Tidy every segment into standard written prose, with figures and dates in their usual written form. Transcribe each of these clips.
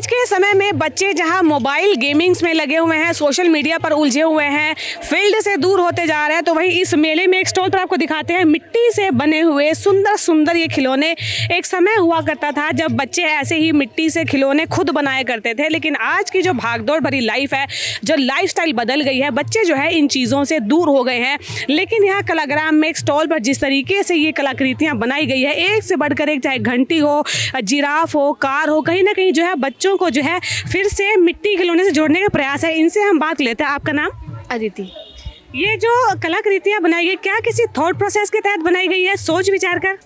आज के समय में बच्चे जहां मोबाइल गेमिंग्स में लगे हुए हैं, सोशल मीडिया पर उलझे हुए हैं, फील्ड से दूर होते जा रहे हैं, तो वहीं इस मेले में एक स्टॉल पर आपको दिखाते हैं मिट्टी से बने हुए सुंदर सुंदर ये खिलौने। एक समय हुआ करता था जब बच्चे ऐसे ही मिट्टी से खिलौने खुद बनाया करते थे, लेकिन आज की जो भागदौड़ भरी लाइफ है, जो लाइफस्टाइल बदल गई है, बच्चे जो है इन चीज़ों से दूर हो गए हैं। लेकिन यहाँ कलाग्राम में एक स्टॉल पर जिस तरीके से ये कलाकृतियाँ बनाई गई है, एक से बढ़कर एक, चाहे घंटी हो, जिराफ हो, कार हो, कहीं ना कहीं जो है बच्चों को जो है फिर से मिट्टी खिलौने से जोड़ने का प्रयास है। इनसे हम बात लेते हैं। आपका नाम? अदिति। ये जो कलाकृतियाँ बनाई गई, क्या किसी थॉट प्रोसेस के तहत बनाई गई है, सोच विचार कर?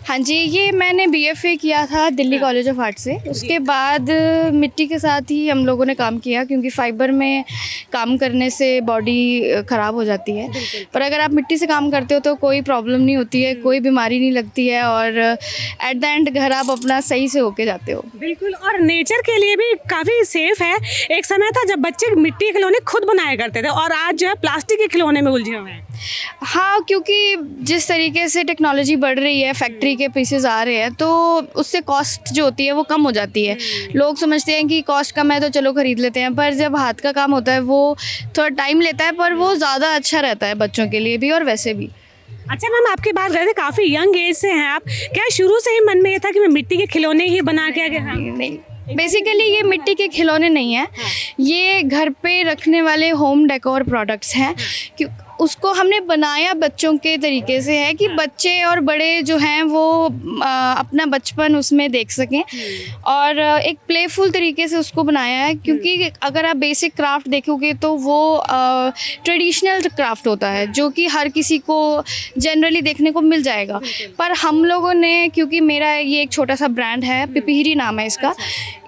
हाँ जी, ये मैंने बीएफए किया था दिल्ली कॉलेज ऑफ आर्ट से। उसके बाद मिट्टी के साथ ही हम लोगों ने काम किया, क्योंकि फाइबर में काम करने से बॉडी ख़राब हो जाती है। पर अगर आप मिट्टी से काम करते हो तो कोई प्रॉब्लम नहीं होती है, कोई बीमारी नहीं लगती है, और एट द एंड घर आप अपना सही से होके जाते हो। बिल्कुल, और नेचर के लिए भी काफ़ी सेफ है। एक समय था जब बच्चे मिट्टी के खिलौने खुद बनाया करते थे, और आज जो है प्लास्टिक के खिलौने में उलझे हुए हैं। हाँ, क्योंकि जिस तरीके से टेक्नोलॉजी बढ़ रही है, फैक्ट्री के पीसेस आ रहे हैं, तो उससे कॉस्ट जो होती है वो कम हो जाती है। लोग समझते हैं कि कॉस्ट कम है तो चलो ख़रीद लेते हैं, पर जब हाथ का काम होता है वो थोड़ा टाइम लेता है, पर वो ज़्यादा अच्छा रहता है बच्चों के लिए भी और वैसे भी। अच्छा मैम, आपकी बात कर रहे थे काफ़ी यंग एज से हैं आप, क्या शुरू से ही मन में ये था कि मैं मिट्टी के खिलौने ही बना के आगे? हाँ। नहीं, बेसिकली ये मिट्टी के खिलौने नहीं हैं। ये घर पे रखने वाले होम डेकोर प्रोडक्ट्स हैं। क्यों उसको हमने बनाया बच्चों के तरीके से है कि बच्चे और बड़े जो हैं वो अपना बचपन उसमें देख सकें, और एक प्लेफुल तरीके से उसको बनाया है। क्योंकि अगर आप बेसिक क्राफ्ट देखोगे तो वो ट्रेडिशनल क्राफ्ट होता है, जो कि हर किसी को जनरली देखने को मिल जाएगा। पर हम लोगों ने, क्योंकि मेरा ये एक छोटा सा ब्रांड है, पिपीहिरी नाम है इसका,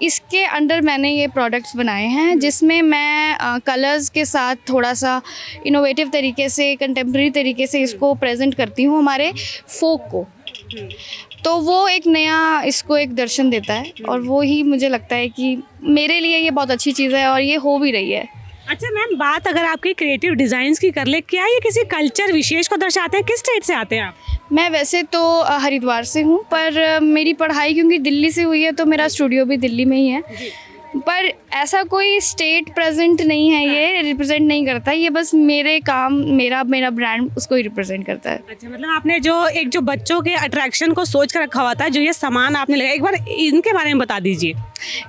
इसके अंडर मैंने ये प्रोडक्ट्स बनाए हैं, जिसमें मैं कलर्स के साथ थोड़ा सा इनोवेटिव तरीके से, कंटेम्प्रेरी तरीके से इसको प्रेजेंट करती हूँ हमारे फोक को। तो वो एक नया इसको एक दर्शन देता है, और वो ही मुझे लगता है कि मेरे लिए ये बहुत अच्छी चीज़ है, और ये हो भी रही है। अच्छा मैम, बात अगर आपकी क्रिएटिव डिज़ाइंस की कर ले, क्या ये किसी कल्चर विशेष को दर्शाते हैं? किस स्टेट से आते हैं आप? मैं वैसे तो हरिद्वार से हूँ, पर मेरी पढ़ाई क्योंकि दिल्ली से हुई है तो मेरा स्टूडियो भी दिल्ली में ही है। पर ऐसा कोई स्टेट प्रेजेंट नहीं है, ये रिप्रेजेंट नहीं करता। ये बस मेरे काम, मेरा ब्रांड उसको ही रिप्रेजेंट करता है। अच्छा, मतलब आपने जो बच्चों के अट्रैक्शन को सोच कर रखा हुआ था, जो ये सामान आपने लगाया, एक बार इनके बारे में बता दीजिए।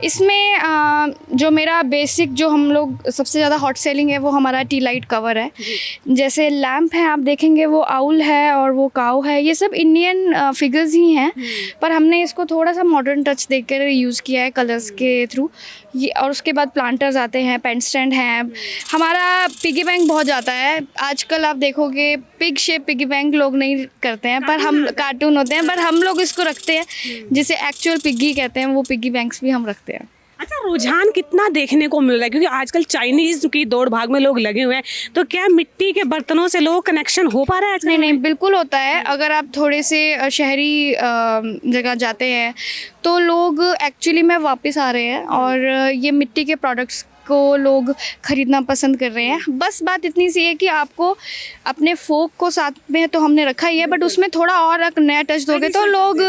इसमें जो मेरा बेसिक, जो हम लोग सबसे ज़्यादा हॉट सेलिंग है, वो हमारा टी लाइट कवर है। जैसे लैम्प है, आप देखेंगे वो आउल है और वो काऊ है, ये सब इंडियन फिगर्स ही हैं, पर हमने इसको थोड़ा सा मॉडर्न टच देकर यूज़ किया है कलर्स के थ्रू। ये, और उसके बाद प्लांटर्स आते हैं, पेन स्टैंड हैं। हमारा पिगी बैंक बहुत जाता है आजकल, आप देखोगे पिग शेप पिगी बैंक लोग नहीं करते हैं, पर हम कार्टून होते हैं, पर हम लोग इसको रखते हैं, जिसे एक्चुअल पिगी कहते हैं, वो पिगी बैंक्स भी हम रखते हैं। अच्छा, रुझान कितना देखने को मिल रहा है, क्योंकि आजकल चाइनीज़ की दौड़ भाग में लोग लगे हुए हैं, तो क्या मिट्टी के बर्तनों से लोग कनेक्शन हो पा रहा है आजकल? नहीं, बिल्कुल होता है। अगर आप थोड़े से शहरी जगह जाते हैं तो लोग एक्चुअली में वापस आ रहे हैं, और ये मिट्टी के प्रोडक्ट्स को लोग ख़रीदना पसंद कर रहे हैं। बस बात इतनी सी है कि आपको अपने फोक को साथ में तो हमने रखा ही है, बट उसमें थोड़ा और एक नया टच दोगे तो लोग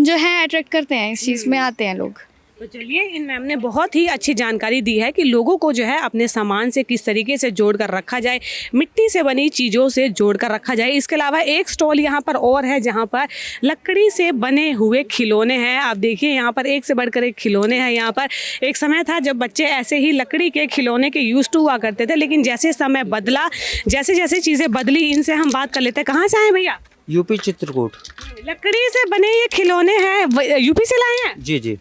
जो हैं अट्रैक्ट करते हैं, इस चीज़ में आते हैं लोग। तो चलिए, इन मैम ने बहुत ही अच्छी जानकारी दी है कि लोगों को जो है अपने सामान से किस तरीके से जोड़ कर रखा जाए, मिट्टी से बनी चीज़ों से जोड़ कर रखा जाए। इसके अलावा एक स्टॉल यहाँ पर और है, जहाँ पर लकड़ी से बने हुए खिलौने हैं। आप देखिए, यहाँ पर एक से बढ़कर एक खिलौने हैं। यहाँ पर एक समय था जब बच्चे ऐसे ही लकड़ी के खिलौने के यूज टू हुआ करते थे, लेकिन जैसे समय बदला, जैसे जैसे चीज़ें बदली, इनसे हम बात कर लेते हैं। कहाँ से आए भैया? यूपी चित्रकूट। लकड़ी से बने ये खिलौने हैं, यूपी से लाए हैं? जी,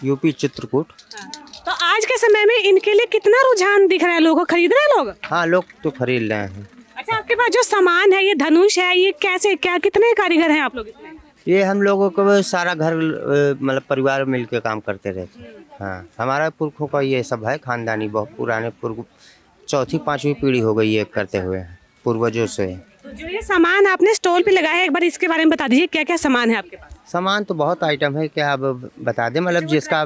यूपी चित्रकूट। तो आज के समय में इनके लिए कितना रुझान दिख रहा है, लोगों को खरीद रहे हैं लोग? हाँ, लोग तो खरीद रहे हैं। अच्छा, आपके पास जो सामान है, ये धनुष है, ये कैसे, क्या, कितने कारीगर हैं आप लोग इसमें? ये हम लोगों को सारा घर मतलब परिवार मिल के काम करते रहते हैं। हाँ, हमारा पुरखों का ये सब है, खानदानी, बहुत पुराने चौथी पांचवी पीढ़ी हो गई है करते हुए, पूर्वजों से। तो जो ये सामान आपने स्टॉल पे लगाया है, एक बार इसके बारे में बता दीजिए, क्या क्या सामान है आपके पास? सामान तो बहुत आइटम है, क्या अब बता दें, मतलब जिसका।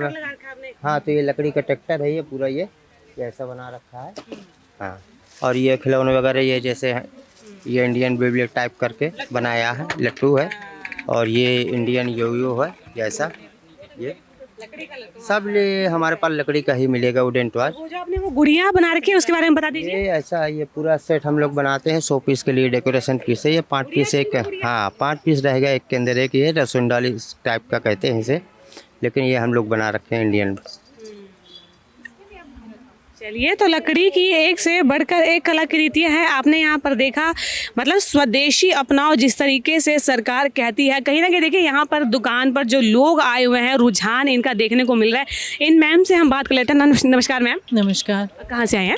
हाँ, तो ये लकड़ी का ट्रैक्टर है, ये पूरा ये ऐसा बना रखा है। हाँ, और ये खिलौने वगैरह, ये जैसे है, ये इंडियन बेबी टाइप करके बनाया है, लट्टू है, और ये इंडियन योयो है जैसा, ये लकड़ी का सब ले हमारे पास लकड़ी का ही मिलेगा, वुडन टॉय। वो जो आपने वो गुड़िया बना रखी है उसके बारे में बता दीजिए। ये ऐसा, ये पूरा सेट हम लोग बनाते हैं 100 पीस के लिए, डेकोरेशन पीस है ये। 5 पीस एक, हाँ 5 पीस रहेगा एक के अंदर एक। ये रसुंडाली टाइप का कहते हैं इसे, लेकिन ये हम लोग बना रखे हैं इंडियन। चलिए, तो लकड़ी की एक से बढ़कर एक कलाकृतियाँ हैं। आपने यहाँ पर देखा, मतलब स्वदेशी अपनाओ जिस तरीके से सरकार कहती है, कहीं ना कहीं देखिए यहाँ पर दुकान पर जो लोग आए हुए हैं, रुझान इनका देखने को मिल रहा है। इन मैम से हम बात कर लेते हैं। नमस्कार मैम। नमस्कार। कहाँ से आए हैं?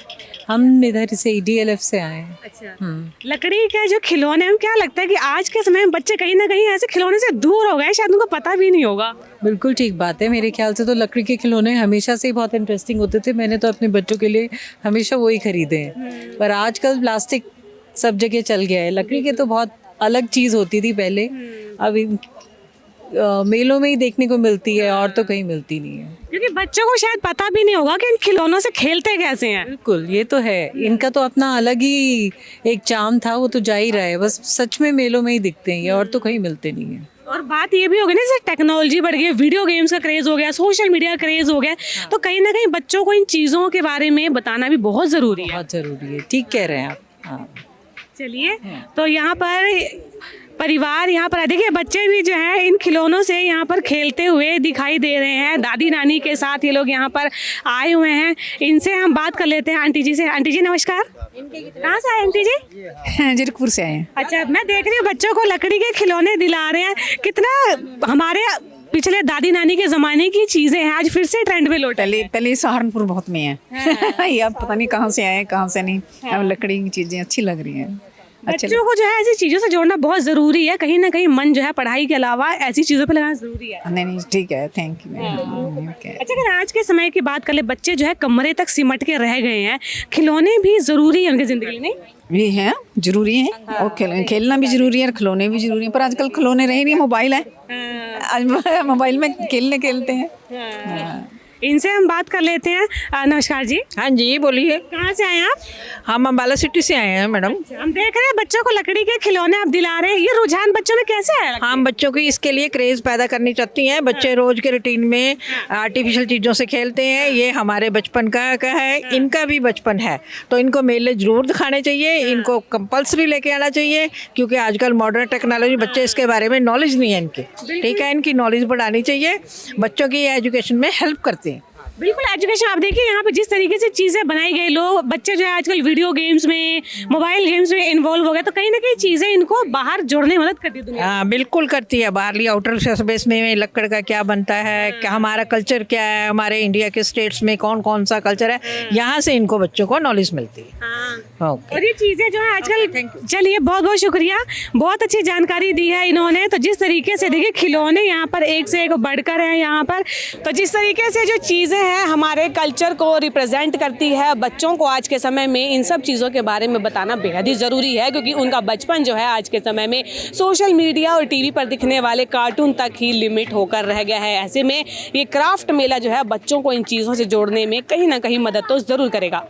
हम इधर से DLF से आए हैं। अच्छा। लकड़ी के जो खिलौने हैं, क्या लगता है कि आज के समय में बच्चे कहीं ना कहीं ऐसे खिलौने से दूर हो गए, शायद उनको पता भी नहीं होगा। बिल्कुल ठीक बात है। मेरे ख्याल से तो लकड़ी के खिलौने हमेशा से ही बहुत इंटरेस्टिंग होते थे। मैंने तो अपने बच्चों के लिए हमेशा वही खरीदे हैं। पर आजकल प्लास्टिक सब जगह चल गया है। लकड़ी के तो बहुत अलग चीज़ होती थी पहले, अब मेलों में ही देखने को मिलती है और तो कहीं मिलती नहीं है। क्योंकि बच्चों को शायद पता भी नहीं होगा कि इन खिलौनों से खेलते कैसे हैं। बिल्कुल, ये तो है। इनका तो अपना अलग ही एक चार्म था, वो तो जा ही रहा है। बस सच में मेलों में ही दिखते हैं ये, और तो कहीं मिलते नहीं है। और बात ये भी हो गई ना, जैसे टेक्नोलॉजी बढ़ गई, वीडियो गेम्स का क्रेज हो गया, सोशल मीडिया का क्रेज हो गया, तो कहीं ना कहीं बच्चों को इन चीज़ों के बारे में बताना भी बहुत ज़रूरी है। बहुत ज़रूरी है, ठीक कह रहे हैं आप। हाँ। चलिए, तो यहाँ पर परिवार यहाँ पर देखिए, बच्चे भी जो है इन खिलौनों से यहाँ पर खेलते हुए दिखाई दे रहे हैं। दादी नानी के साथ ये लोग यहाँ पर आए हुए हैं। इनसे हम बात कर लेते हैं आंटी जी से। आंटी जी नमस्कार। कहाँ से आए आंटी जी? जीरकपुर से आए हैं। अच्छा, मैं देख रही हूँ बच्चों को लकड़ी के खिलौने दिला रहे हैं। कितना हमारे पिछले दादी नानी के ज़माने की चीज़ें हैं, आज फिर से ट्रेंड में लौट। पहले सहारनपुर बहुत में है। ये अब पता नहीं कहाँ से आए कहाँ से नहीं। अब लकड़ी की चीज़ें अच्छी लग रही हैं। बच्चों को जो है ऐसी चीज़ों से जोड़ना बहुत ज़रूरी है। कहीं ना कहीं मन जो है पढ़ाई के अलावा ऐसी चीज़ों पे लगाना ज़रूरी है। नहीं ठीक है, थैंक यू। अच्छा, अगर आज के समय की बात कर ले, बच्चे जो है कमरे तक सिमट के रह गए हैं, खिलौने भी ज़रूरी है उनकी ज़िंदगी में। ये है, जरूरी है। और खेलना भी जरूरी है और खिलौने भी जरूरी है। पर आजकल खिलौने रहे नहीं, मोबाइल है। आज मोबाइल में खेलते हैं। इनसे हम बात कर लेते हैं। नमस्कार जी। हाँ जी, बोलिए। कहाँ से आए हैं आप? हम अम्बाला सिटी से आए हैं मैडम। हम देख रहे हैं बच्चों को लकड़ी के खिलौने आप दिला रहे हैं, ये रुझान बच्चों में कैसे आया? हम बच्चों को इसके लिए क्रेज पैदा करनी चाहती हैं। बच्चे रोज के रूटीन में आर्टिफिशियल चीज़ों से खेलते हैं। ये हमारे बचपन का है, इनका भी बचपन है, तो इनको मेले जरूर दिखाने चाहिए। इनको कंपल्सरी लेके आना चाहिए, क्योंकि आजकल मॉडर्न टेक्नोलॉजी, बच्चे इसके बारे में नॉलेज नहीं है इनके। ठीक है, इनकी नॉलेज बढ़ानी चाहिए। बच्चों की एजुकेशन में हेल्प करते हैं। बिल्कुल, एजुकेशन। आप देखिए यहाँ पे जिस तरीके से चीज़ें बनाई गई, लोग बच्चे जो है आजकल वीडियो गेम्स में, मोबाइल गेम्स में इन्वॉल्व हो गए, तो कहीं ना कहीं चीज़ें इनको बाहर जोड़ने में मदद करती है दुनिया। हाँ बिल्कुल करती है। बाहरली आउटर स्पेस में लकड़ का क्या बनता है, क्या हमारा कल्चर क्या है, हमारे इंडिया के स्टेट्स में कौन कौन सा कल्चर है, यहाँ से इनको बच्चों को नॉलेज मिलती है। और ये चीज़ें जो है आजकल, चलिए बहुत बहुत शुक्रिया, बहुत अच्छी जानकारी दी है इन्होंने। तो जिस तरीके से देखिए खिलौने यहाँ पर एक से एक बढ़कर हैं यहाँ पर, तो जिस तरीके से जो चीज़ें हैं हमारे कल्चर को रिप्रेजेंट करती है, बच्चों को आज के समय में इन सब चीज़ों के बारे में बताना बेहद ही ज़रूरी है, क्योंकि उनका बचपन जो है आज के समय में सोशल मीडिया और टीवी पर दिखने वाले कार्टून तक ही लिमिट होकर रह गया है। ऐसे में ये क्राफ्ट मेला जो है बच्चों को इन चीज़ों से जोड़ने में कहीं ना कहीं मदद तो ज़रूर करेगा।